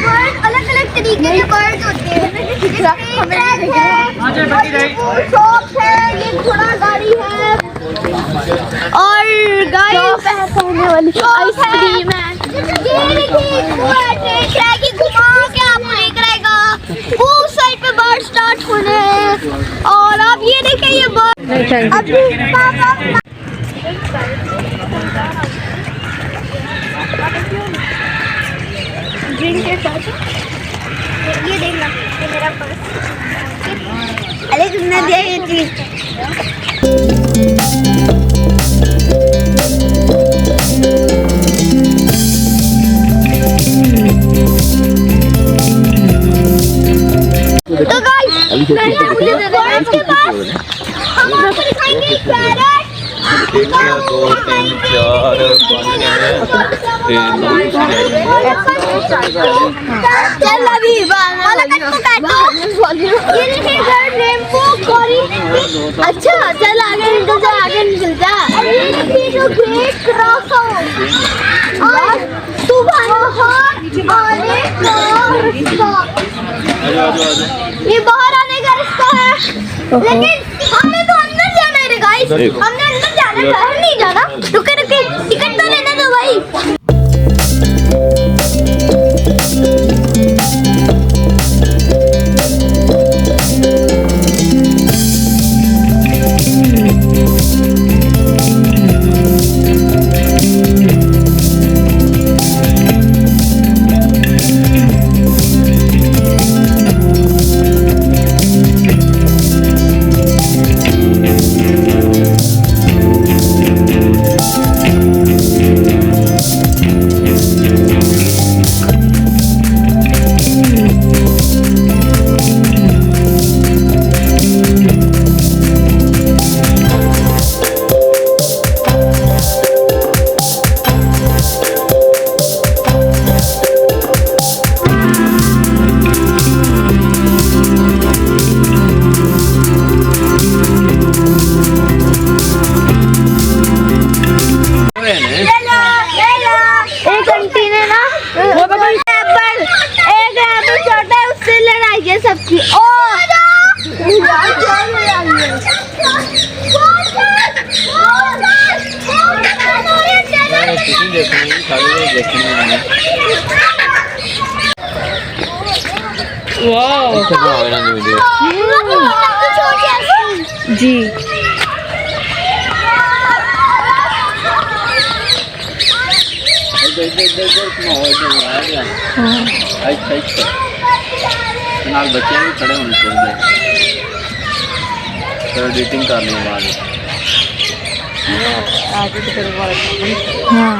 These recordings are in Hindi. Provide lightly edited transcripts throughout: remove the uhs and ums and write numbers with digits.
बर्ड अलग अलग तरीके के बर्ड होते हैं। शॉप है, ये घोड़ा गाड़ी है और गाइस होने वाली आइसक्रीम है। ये घुमा के आपको लेकर आएगा। उस साइड पे बर्ड स्टार्ट होने हैं और आप ये देखें ये बर्ड अभी ड्रिंक के साथ ये देखना ये मेरा पर्स। अरे तुमने दिया ये चीज। तो गाइस मुझे दे दो। इसके बाद हम आपको दिखाएंगे पैरट। 1 2 3 4 चल अभी अच्छा चल आगे निकल जा, आगे निकल जा। ये बाहर आने का रास्ता है, लेकिन हमने तो अंदर जाना है गाइस। हमने अंदर जाना है, बाहर नहीं जाना। रुके रुके टिकट तो लेने दो भाई। एक आंटी ने ना एक एप्पल छोटा है, उससे लड़ाई है सबकी। जी नाल बच्चे भी खड़े होने चाहिए। तो एडिटिंग करनी है बाद आगे तो फिर हाँ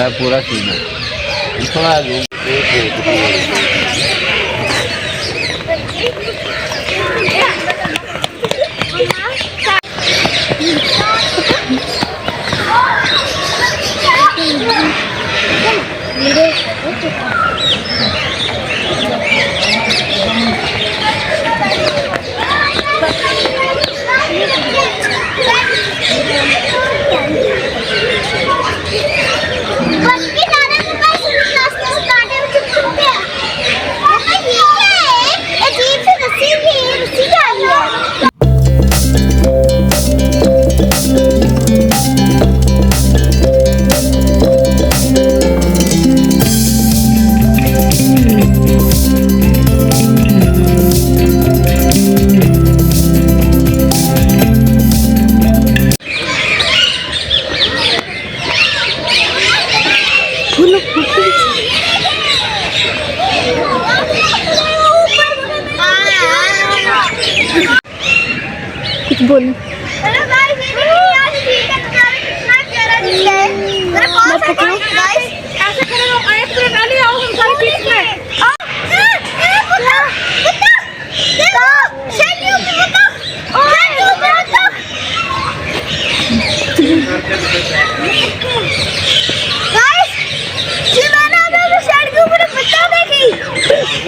और पूरा सीन है थोड़ा कुछ बोलो। हेलो गाइस, ये आज ठीक है, तुम्हारा कितना प्यारा दिल है। मेरे पास है गाइस, ऐसे खड़े हो, एक पूरे नाली आओ हम सारे बीच में। कुत्ता देखो, शेर यू कुत्ता, शेर यू कुत्ता। गाइस, ये मैंने अभी शेर के ऊपर कुत्ता देखी।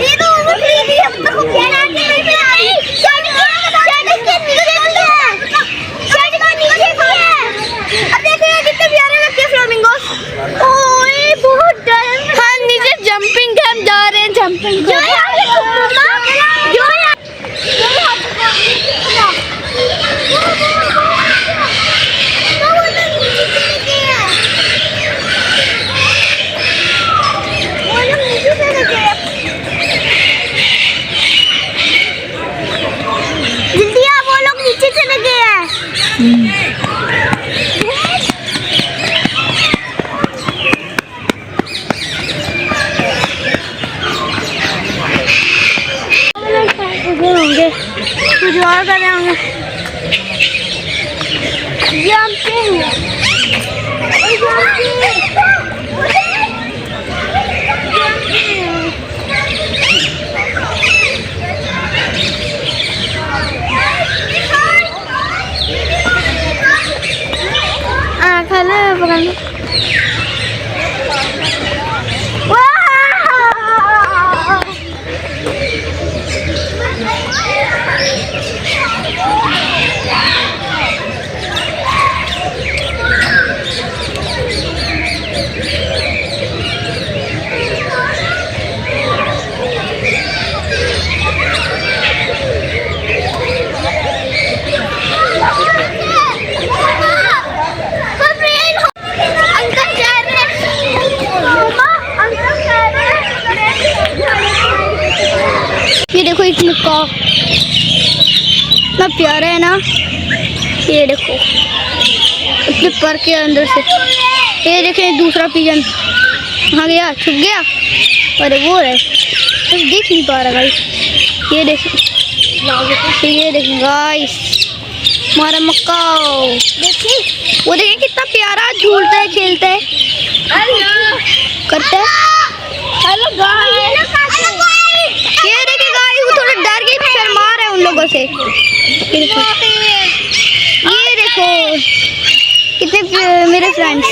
ये तो उम्र थी, अब तक क्या नाम है, नहीं आई। होंगे कुछ और कर रहे होंगे। खाना पकड़ना। ये देखो इसमें का इतना प्यारा है ना। ये देखो अपने पर के अंदर से। ये देखें दूसरा पिजन कहाँ गया, छुप गया। अरे वो है बस देख नहीं पा रहा गाइस। ये देखें गाइस हमारा मक्का। देखिए वो देखें कितना प्यारा झूलता है, खेलता है, करता है। हेलो गाइस, ये देखिए गाइस वो थोड़ा डर गई, शर्मा रहा है उन लोगों से। ये देखो कितने मेरे फ्रेंड्स।